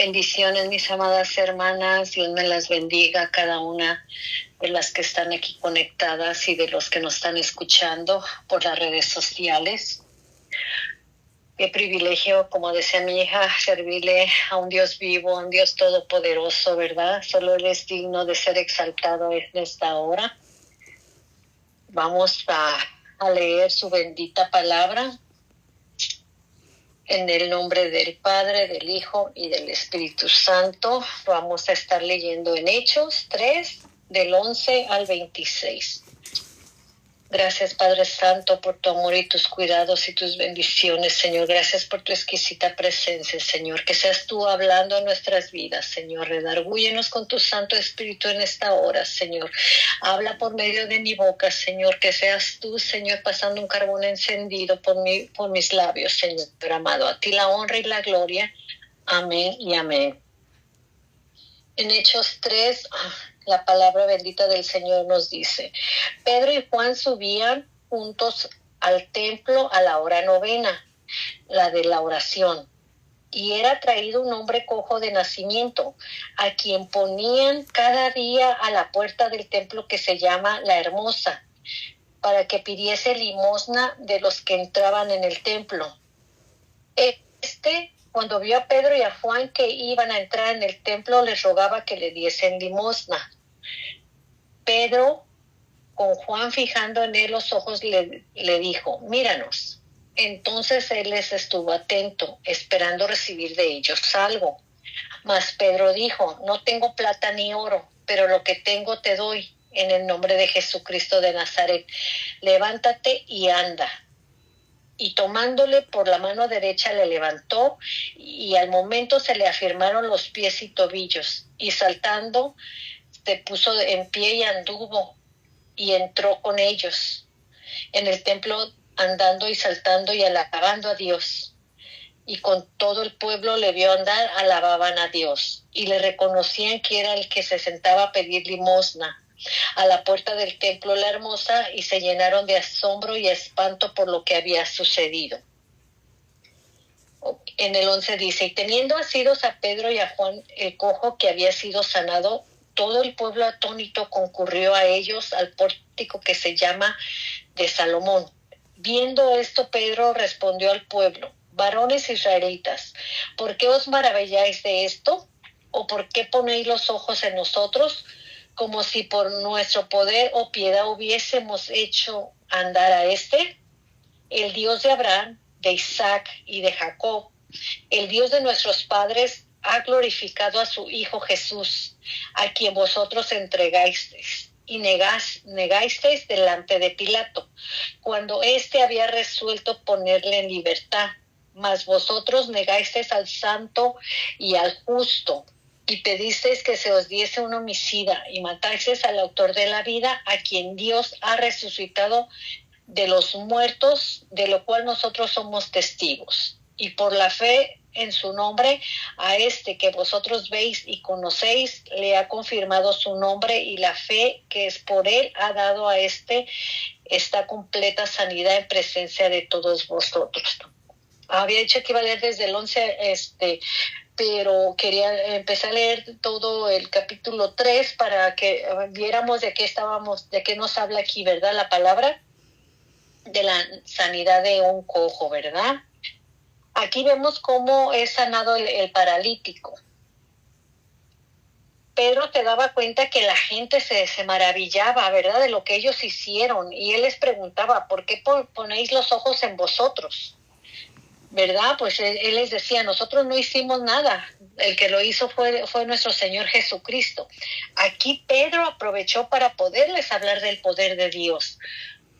Bendiciones, mis amadas hermanas. Dios me las bendiga a cada una de las que están aquí conectadas y de los que nos están escuchando por las redes sociales. Qué privilegio, como decía mi hija, servirle a un Dios vivo, a un Dios todopoderoso, ¿verdad? Solo Él es digno de ser exaltado en esta hora. Vamos a leer su bendita palabra. En el nombre del Padre, del Hijo y del Espíritu Santo, vamos a estar leyendo en Hechos 3, del 11 al 26. Gracias, Padre Santo, por tu amor y tus cuidados y tus bendiciones, Señor. Gracias por tu exquisita presencia, Señor. Que seas tú hablando en nuestras vidas, Señor. Redargúyenos con tu Santo Espíritu en esta hora, Señor. Habla por medio de mi boca, Señor. Que seas tú, Señor, pasando un carbón encendido por mis labios, Señor amado. A ti la honra y la gloria. Amén y amén. En Hechos 3, la palabra bendita del Señor nos dice: Pedro y Juan subían juntos al templo a la hora novena, la de la oración, y era traído un hombre cojo de nacimiento, a quien ponían cada día a la puerta del templo que se llama La Hermosa, para que pidiese limosna de los que entraban en el templo. Cuando vio a Pedro y a Juan que iban a entrar en el templo, les rogaba que le diesen limosna. Pedro, con Juan fijando en él los ojos, le dijo: míranos. Entonces él les estuvo atento, esperando recibir de ellos algo. Mas Pedro dijo: no tengo plata ni oro, pero lo que tengo te doy. En el nombre de Jesucristo de Nazaret, levántate y anda. Y tomándole por la mano derecha le levantó, y al momento se le afirmaron los pies y tobillos, y saltando se puso en pie y anduvo, y entró con ellos en el templo, andando y saltando y alabando a Dios. Y con todo el pueblo le vio andar, alababan a Dios, y le reconocían que era el que se sentaba a pedir limosna a la puerta del templo La Hermosa, y se llenaron de asombro y espanto por lo que había sucedido. En el 11 dice: y teniendo asidos a Pedro y a Juan el cojo que había sido sanado, todo el pueblo atónito concurrió a ellos al pórtico que se llama de Salomón. Viendo esto, Pedro respondió al pueblo: varones israelitas, ¿por qué os maravilláis de esto? ¿O por qué ponéis los ojos en nosotros, como si por nuestro poder o piedad hubiésemos hecho andar a este? El Dios de Abraham, de Isaac y de Jacob, el Dios de nuestros padres, ha glorificado a su Hijo Jesús, a quien vosotros entregasteis y negasteis delante de Pilato, cuando éste había resuelto ponerle en libertad. Mas vosotros negasteis al santo y al justo, y pedisteis que se os diese un homicida, y matasteis al autor de la vida, a quien Dios ha resucitado de los muertos, de lo cual nosotros somos testigos. Y por la fe en su nombre, a este que vosotros veis y conocéis, le ha confirmado su nombre, y la fe que es por él ha dado a esta completa sanidad en presencia de todos vosotros. Había dicho que iba a leer desde el 11, pero quería empezar a leer todo el capítulo 3 para que viéramos de qué nos habla aquí, ¿verdad? La palabra de la sanidad de un cojo, ¿verdad? Aquí vemos cómo es sanado el paralítico. Pedro se daba cuenta que la gente se maravillaba, ¿verdad?, de lo que ellos hicieron, y él les preguntaba: ¿por qué ponéis los ojos en vosotros? ¿Verdad? Pues él les decía: nosotros no hicimos nada, el que lo hizo fue nuestro Señor Jesucristo. Aquí Pedro aprovechó para poderles hablar del poder de Dios,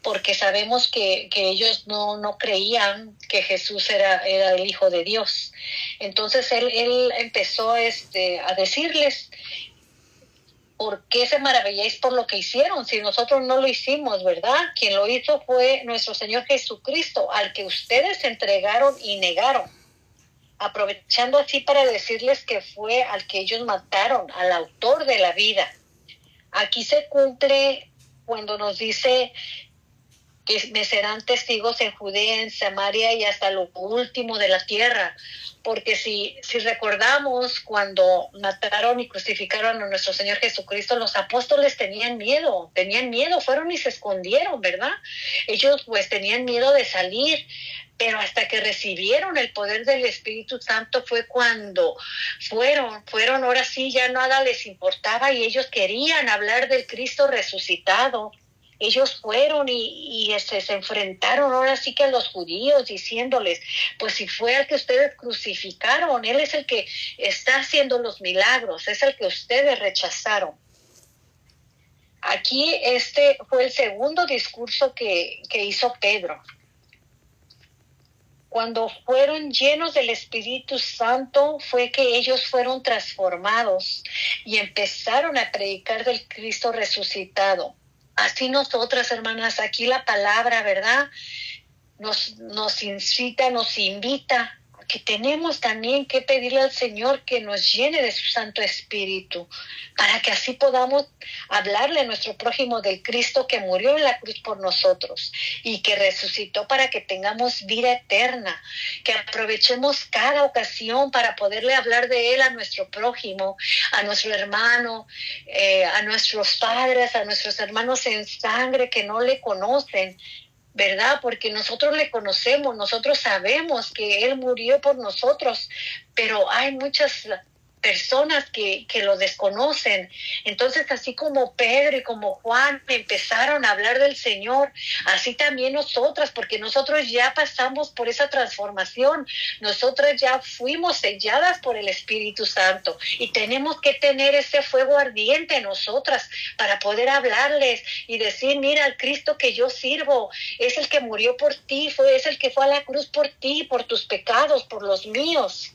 porque sabemos que ellos no creían que Jesús era el Hijo de Dios. Entonces él empezó a decirles: ¿por qué se maravilláis por lo que hicieron? Si nosotros no lo hicimos, ¿verdad? Quien lo hizo fue nuestro Señor Jesucristo, al que ustedes entregaron y negaron. Aprovechando así para decirles que fue al que ellos mataron, al autor de la vida. Aquí se cumple cuando nos dice que me serán testigos en Judea, en Samaria y hasta lo último de la tierra. Porque si recordamos cuando mataron y crucificaron a nuestro Señor Jesucristo, los apóstoles tenían miedo, fueron y se escondieron, ¿verdad? Ellos pues tenían miedo de salir, pero hasta que recibieron el poder del Espíritu Santo fue cuando fueron, ahora sí ya nada les importaba y ellos querían hablar del Cristo resucitado. Ellos fueron y se enfrentaron ahora sí que a los judíos diciéndoles, pues si fue el que ustedes crucificaron, Él es el que está haciendo los milagros, es el que ustedes rechazaron. Aquí este fue el segundo discurso que hizo Pedro. Cuando fueron llenos del Espíritu Santo fue que ellos fueron transformados y empezaron a predicar del Cristo resucitado. Así nosotras, hermanas, aquí la palabra, ¿verdad? Nos incita, nos invita, que tenemos también que pedirle al Señor que nos llene de su Santo Espíritu, para que así podamos hablarle a nuestro prójimo del Cristo que murió en la cruz por nosotros y que resucitó para que tengamos vida eterna, que aprovechemos cada ocasión para poderle hablar de Él a nuestro prójimo, a nuestro hermano, a nuestros padres, a nuestros hermanos en sangre que no le conocen, ¿verdad? Porque nosotros le conocemos, nosotros sabemos que Él murió por nosotros, pero hay muchas personas que lo desconocen. Entonces, así como Pedro y como Juan empezaron a hablar del Señor, así también nosotras, porque nosotros ya pasamos por esa transformación, nosotras ya fuimos selladas por el Espíritu Santo y tenemos que tener ese fuego ardiente en nosotras para poder hablarles y decir, mira, el Cristo que yo sirvo es el que murió por ti, es el que fue a la cruz por ti, por tus pecados, por los míos.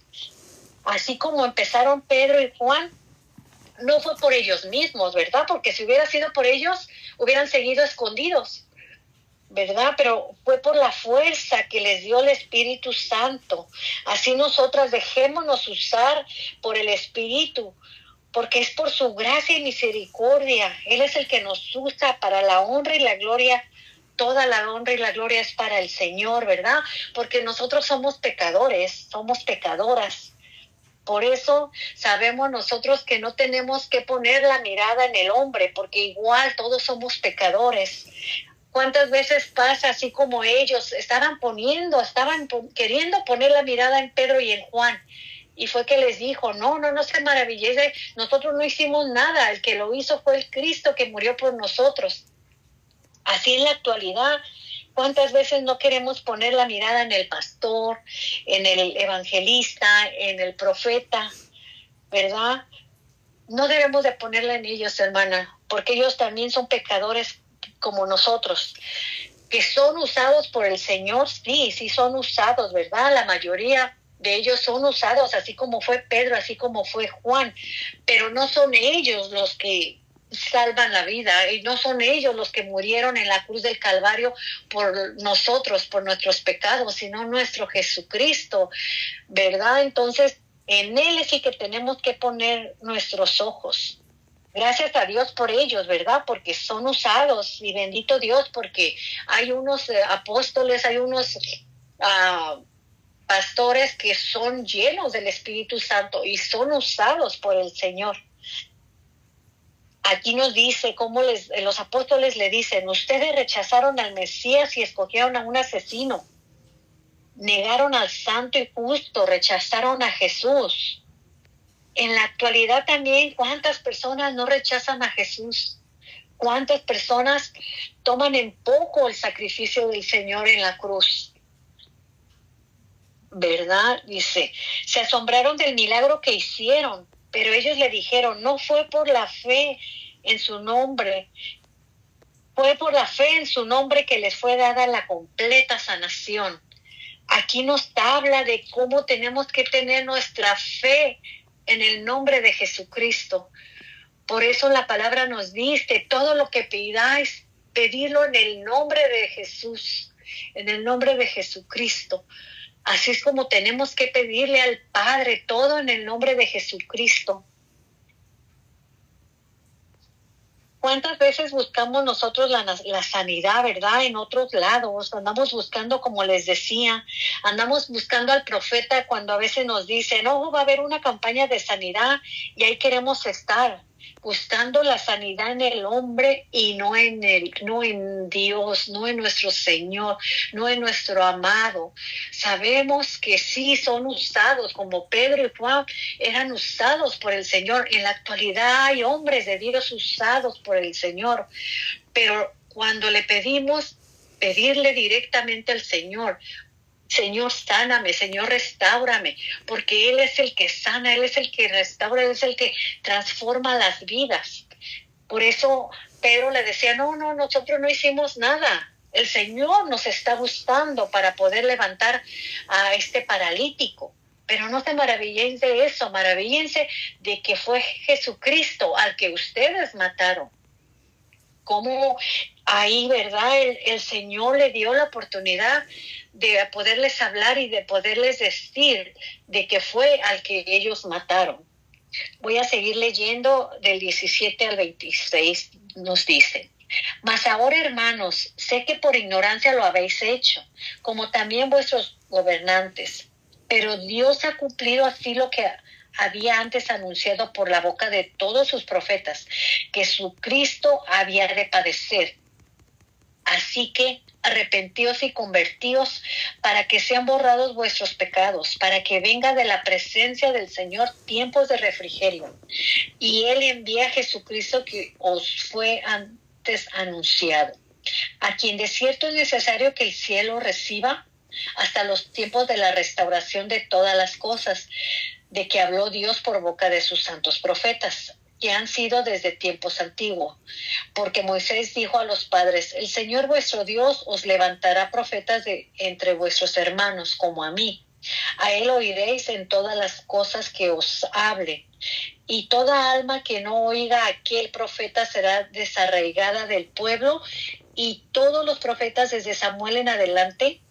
Así como empezaron Pedro y Juan, no fue por ellos mismos, ¿verdad? Porque si hubiera sido por ellos, hubieran seguido escondidos, ¿verdad? Pero fue por la fuerza que les dio el Espíritu Santo. Así nosotras dejémonos usar por el Espíritu, porque es por su gracia y misericordia. Él es el que nos usa para la honra y la gloria. Toda la honra y la gloria es para el Señor, ¿verdad? Porque nosotros somos pecadores, somos pecadoras. Por eso sabemos nosotros que no tenemos que poner la mirada en el hombre, porque igual todos somos pecadores. ¿Cuántas veces pasa así como ellos estaban queriendo poner la mirada en Pedro y en Juan? Y fue que les dijo, no se maravillese, nosotros no hicimos nada, el que lo hizo fue el Cristo que murió por nosotros. Así en la actualidad, ¿cuántas veces no queremos poner la mirada en el pastor, en el evangelista, en el profeta, ¿verdad? No debemos de ponerla en ellos, hermana, porque ellos también son pecadores como nosotros. Que son usados por el Señor, sí son usados, ¿verdad? La mayoría de ellos son usados, así como fue Pedro, así como fue Juan, pero no son ellos los que salvan la vida y no son ellos los que murieron en la cruz del Calvario por nosotros, por nuestros pecados, sino nuestro Jesucristo, ¿verdad? Entonces, en Él sí que tenemos que poner nuestros ojos. Gracias a Dios por ellos, ¿verdad? Porque son usados y bendito Dios porque hay unos apóstoles, hay unos pastores que son llenos del Espíritu Santo y son usados por el Señor. Aquí nos dice cómo los apóstoles le dicen, ustedes rechazaron al Mesías y escogieron a un asesino. Negaron al santo y justo, rechazaron a Jesús. En la actualidad también, ¿cuántas personas no rechazan a Jesús? ¿Cuántas personas toman en poco el sacrificio del Señor en la cruz? ¿Verdad? Dice, se asombraron del milagro que hicieron, pero ellos le dijeron, no fue por la fe en su nombre, fue por la fe en su nombre que les fue dada la completa sanación. Aquí nos habla de cómo tenemos que tener nuestra fe en el nombre de Jesucristo. Por eso la palabra nos dice, todo lo que pidáis, pedidlo en el nombre de Jesús, en el nombre de Jesucristo. Así es como tenemos que pedirle al Padre todo en el nombre de Jesucristo. ¿Cuántas veces buscamos nosotros la sanidad, verdad? En otros lados, andamos buscando, como les decía, andamos buscando al profeta cuando a veces nos dicen, no, va a haber una campaña de sanidad y ahí queremos estar, buscando la sanidad en el hombre y no en Dios, no en nuestro Señor, no en nuestro amado. Sabemos que sí son usados, como Pedro y Juan eran usados por el Señor. En la actualidad hay hombres de Dios usados por el Señor, pero cuando le pedirle directamente al Señor, Señor, sáname, Señor, restáurame, porque Él es el que sana, Él es el que restaura, Él es el que transforma las vidas. Por eso Pedro le decía, no, nosotros no hicimos nada. El Señor nos está buscando para poder levantar a este paralítico. Pero no se maravillen de eso, maravíllense de que fue Jesucristo al que ustedes mataron. Cómo ahí, ¿verdad? El Señor le dio la oportunidad de poderles hablar y de poderles decir de que fue al que ellos mataron. Voy a seguir leyendo del 17 al 26, nos dice. Mas ahora, hermanos, sé que por ignorancia lo habéis hecho, como también vuestros gobernantes. Pero Dios ha cumplido así lo que había antes anunciado por la boca de todos sus profetas, que su Cristo había de padecer. Así que arrepentíos y convertíos para que sean borrados vuestros pecados, para que venga de la presencia del Señor tiempos de refrigerio. Y Él envía a Jesucristo que os fue antes anunciado, a quien de cierto es necesario que el cielo reciba hasta los tiempos de la restauración de todas las cosas, de que habló Dios por boca de sus santos profetas, que han sido desde tiempos antiguos. Porque Moisés dijo a los padres, el Señor vuestro Dios os levantará profetas de entre vuestros hermanos, como a mí. A él oiréis en todas las cosas que os hable. Y toda alma que no oiga a aquel profeta será desarraigada del pueblo. Y todos los profetas desde Samuel en adelante,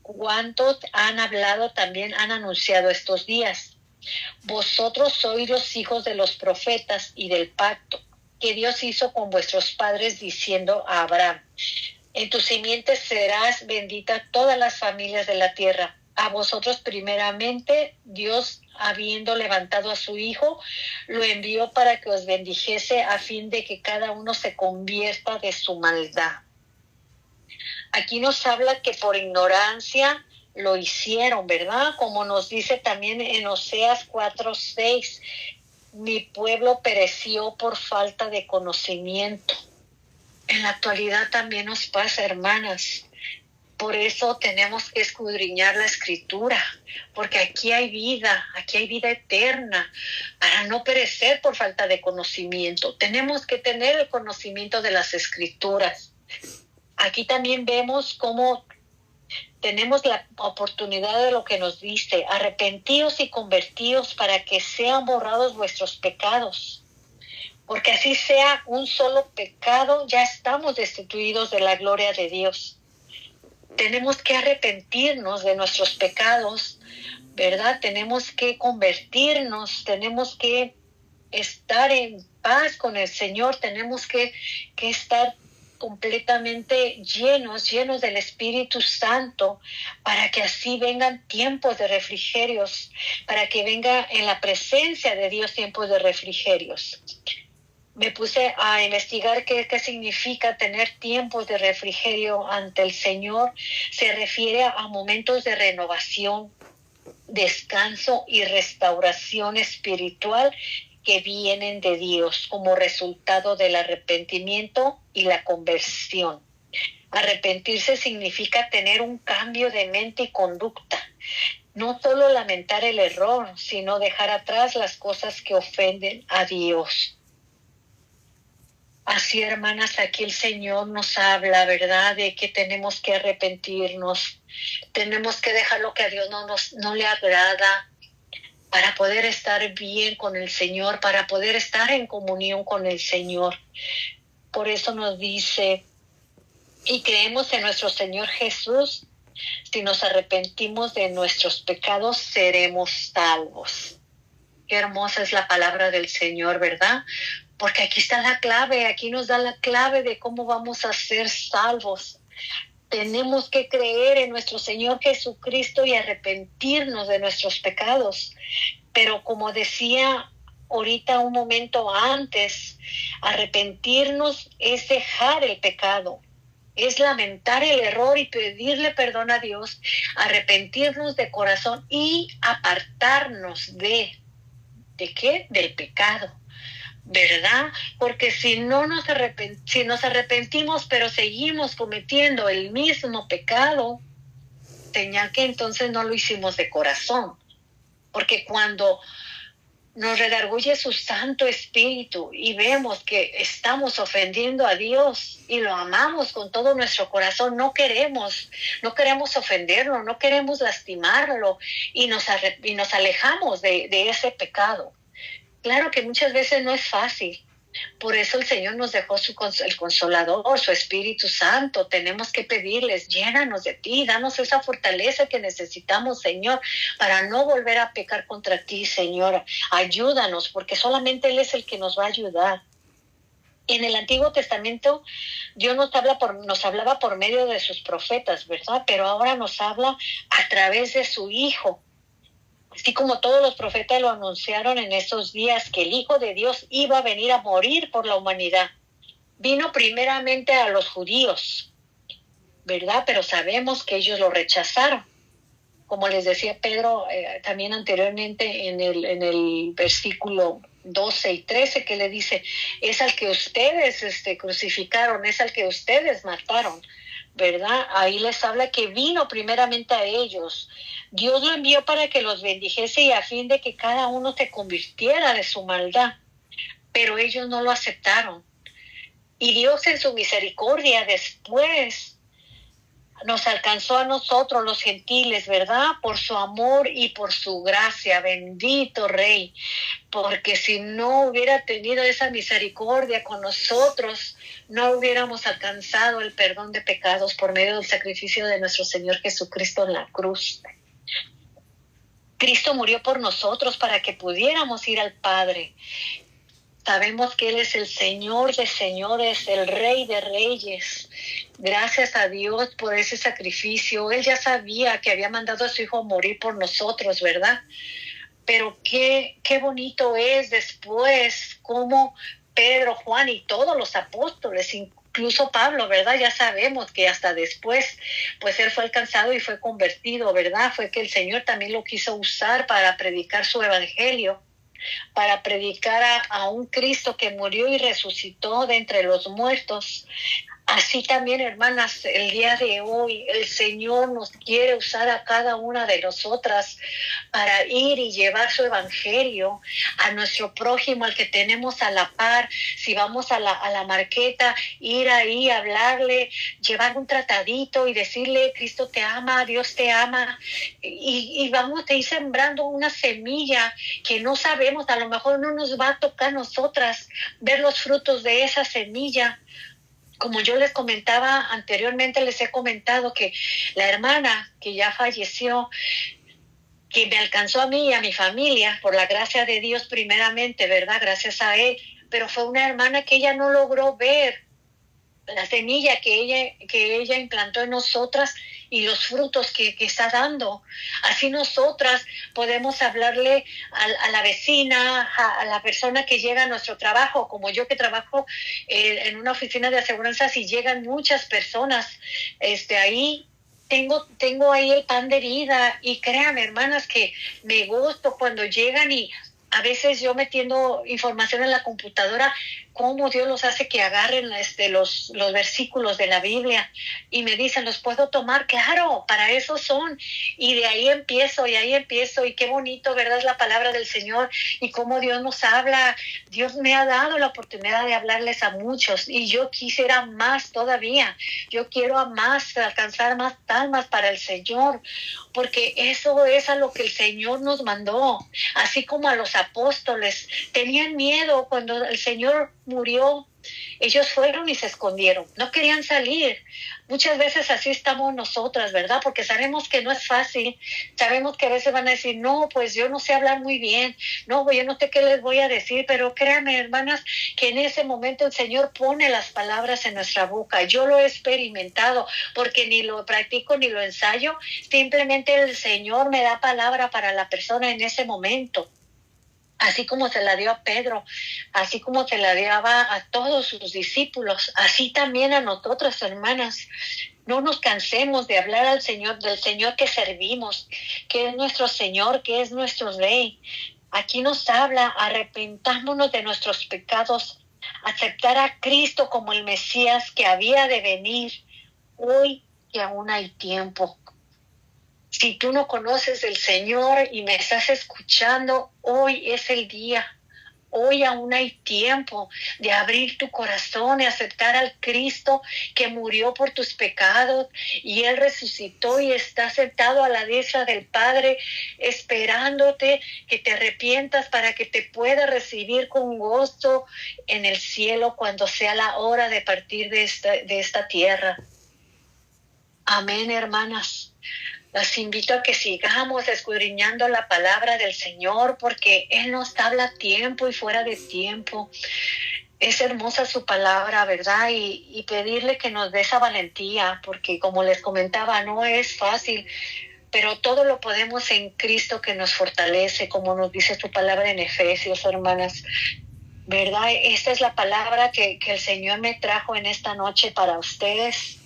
cuantos han hablado, también han anunciado estos días. Vosotros sois los hijos de los profetas y del pacto que Dios hizo con vuestros padres, diciendo a Abraham, en tu simiente serás bendita todas las familias de la tierra. A vosotros primeramente, Dios, habiendo levantado a su Hijo, lo envió para que os bendijese a fin de que cada uno se convierta de su maldad. Aquí nos habla que por ignorancia lo hicieron, ¿verdad? Como nos dice también en Oseas 4:6, mi pueblo pereció por falta de conocimiento. En la actualidad también nos pasa, hermanas. Por eso tenemos que escudriñar la Escritura, porque aquí hay vida eterna, para no perecer por falta de conocimiento. Tenemos que tener el conocimiento de las Escrituras. Aquí también vemos cómo tenemos la oportunidad de lo que nos dice, arrepentíos y convertíos para que sean borrados vuestros pecados. Porque así sea un solo pecado, ya estamos destituidos de la gloria de Dios. Tenemos que arrepentirnos de nuestros pecados, ¿verdad? Tenemos que convertirnos, tenemos que estar en paz con el Señor, tenemos que estar completamente llenos del Espíritu Santo, para que así vengan tiempos de refrigerios, para que venga en la presencia de Dios tiempos de refrigerios. Me puse a investigar qué significa tener tiempos de refrigerio ante el Señor. Se refiere a momentos de renovación, descanso y restauración espiritual que vienen de Dios como resultado del arrepentimiento y la conversión. Arrepentirse significa tener un cambio de mente y conducta. No solo lamentar el error, sino dejar atrás las cosas que ofenden a Dios. Así, hermanas, aquí el Señor nos habla, ¿verdad?, de que tenemos que arrepentirnos. Tenemos que dejar lo que a Dios no le agrada, para poder estar bien con el Señor, para poder estar en comunión con el Señor. Por eso nos dice, y creemos en nuestro Señor Jesús, si nos arrepentimos de nuestros pecados, seremos salvos. Qué hermosa es la palabra del Señor, ¿verdad? porque aquí está la clave, aquí nos da la clave de cómo vamos a ser salvos. Tenemos que creer en nuestro Señor Jesucristo y arrepentirnos de nuestros pecados. Pero como decía ahorita un momento antes, arrepentirnos es dejar el pecado, es lamentar el error y pedirle perdón a Dios, arrepentirnos de corazón y apartarnos ¿de qué? Del pecado, ¿verdad? Porque si nos arrepentimos pero seguimos cometiendo el mismo pecado, señal que entonces no lo hicimos de corazón. Porque cuando nos redarguye su Santo Espíritu y vemos que estamos ofendiendo a Dios y lo amamos con todo nuestro corazón, no queremos ofenderlo, no queremos lastimarlo y nos alejamos de ese pecado. Claro que muchas veces no es fácil. Por eso el Señor nos dejó el Consolador, su Espíritu Santo. Tenemos que pedirles, llénanos de ti, danos esa fortaleza que necesitamos, Señor, para no volver a pecar contra ti, Señor. Ayúdanos, porque solamente Él es el que nos va a ayudar. En el Antiguo Testamento, Dios nos hablaba por medio de sus profetas, ¿verdad? Pero ahora nos habla a través de su Hijo. Así como todos los profetas lo anunciaron en esos días, que el Hijo de Dios iba a venir a morir por la humanidad. Vino primeramente a los judíos, ¿verdad? Pero sabemos que ellos lo rechazaron. Como les decía Pedro también anteriormente en el versículo 12 y 13, que le dice, es al que ustedes crucificaron, es al que ustedes mataron, ¿verdad? Ahí les habla que vino primeramente a ellos. Dios lo envió para que los bendijese y a fin de que cada uno se convirtiera de su maldad. Pero ellos no lo aceptaron. Y Dios en su misericordia después nos alcanzó a nosotros los gentiles, ¿verdad? Por su amor y por su gracia. Bendito Rey. Porque si no hubiera tenido esa misericordia con nosotros, no hubiéramos alcanzado el perdón de pecados por medio del sacrificio de nuestro Señor Jesucristo en la cruz. Cristo murió por nosotros para que pudiéramos ir al Padre. Sabemos que Él es el Señor de señores, el Rey de reyes. Gracias a Dios por ese sacrificio. Él ya sabía que había mandado a su Hijo a morir por nosotros, ¿verdad? Pero qué bonito es después cómo Pedro, Juan y todos los apóstoles, incluso Pablo, ¿verdad? Ya sabemos que hasta después, pues él fue alcanzado y fue convertido, ¿verdad? Fue que el Señor también lo quiso usar para predicar su evangelio, para predicar a un Cristo que murió y resucitó de entre los muertos. Así también, hermanas, el día de hoy el Señor nos quiere usar a cada una de nosotras para ir y llevar su evangelio a nuestro prójimo, al que tenemos a la par. Si vamos a la marqueta, ir ahí, hablarle, llevar un tratadito y decirle, Cristo te ama, Dios te ama. Y vamos a ir sembrando una semilla que no sabemos, a lo mejor no nos va a tocar a nosotras ver los frutos de esa semilla. Como yo les comentaba anteriormente, les he comentado que la hermana que ya falleció, que me alcanzó a mí y a mi familia, por la gracia de Dios primeramente, ¿verdad? Gracias a Él, pero fue una hermana que ella no logró ver la semilla que ella implantó en nosotras y los frutos que está dando. Así nosotras podemos hablarle a la vecina, a la persona que llega a nuestro trabajo, como yo que trabajo en una oficina de aseguranzas y llegan muchas personas, ahí tengo ahí el pan de vida y créanme, hermanas, que me gusto cuando llegan y a veces yo metiendo información en la computadora, cómo Dios los hace que agarren los versículos de la Biblia y me dicen, ¿los puedo tomar? Claro, para eso son. Y de ahí empiezo y qué bonito, ¿verdad? Es la palabra del Señor y cómo Dios nos habla. Dios me ha dado la oportunidad de hablarles a muchos y yo quisiera más todavía. Yo quiero a más, alcanzar más almas para el Señor, porque eso es a lo que el Señor nos mandó, así como a los apóstoles tenían miedo cuando el Señor murió. Ellos fueron y se escondieron, no querían salir. Muchas veces así estamos nosotras, ¿verdad? Porque sabemos que no es fácil, sabemos que a veces van a decir, no, pues yo no sé hablar muy bien, no, yo no sé qué les voy a decir, pero créanme, hermanas, que en ese momento el Señor pone las palabras en nuestra boca. Yo lo he experimentado, porque ni lo practico ni lo ensayo, simplemente el Señor me da palabra para la persona en ese momento. Así como se la dio a Pedro, así como se la daba a todos sus discípulos, así también a nosotras, hermanas. No nos cansemos de hablar al Señor, del Señor que servimos, que es nuestro Señor, que es nuestro Rey. Aquí nos habla, arrepentámonos de nuestros pecados, aceptar a Cristo como el Mesías que había de venir, hoy que aún hay tiempo. Si tú no conoces el Señor y me estás escuchando, hoy es el día. Hoy aún hay tiempo de abrir tu corazón y aceptar al Cristo que murió por tus pecados y Él resucitó y está sentado a la diestra del Padre esperándote que te arrepientas para que te pueda recibir con gozo en el cielo cuando sea la hora de partir de esta tierra. Amén, hermanas. Las invito a que sigamos escudriñando la palabra del Señor porque Él nos habla a tiempo y fuera de tiempo. Es hermosa su palabra, ¿verdad? Y pedirle que nos dé esa valentía porque como les comentaba, no es fácil, pero todo lo podemos en Cristo que nos fortalece, como nos dice su palabra en Efesios, hermanas. ¿Verdad? Esta es la palabra que el Señor me trajo en esta noche para ustedes.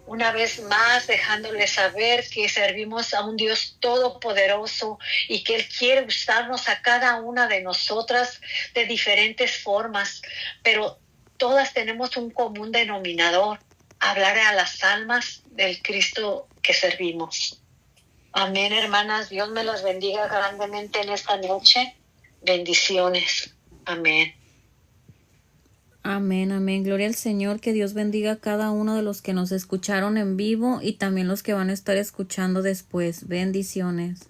Una vez más, dejándoles saber que servimos a un Dios todopoderoso y que Él quiere usarnos a cada una de nosotras de diferentes formas, pero todas tenemos un común denominador, hablar a las almas del Cristo que servimos. Amén, hermanas. Dios me las bendiga grandemente en esta noche. Bendiciones. Amén. Amén, amén. Gloria al Señor. Que Dios bendiga a cada uno de los que nos escucharon en vivo y también los que van a estar escuchando después. Bendiciones.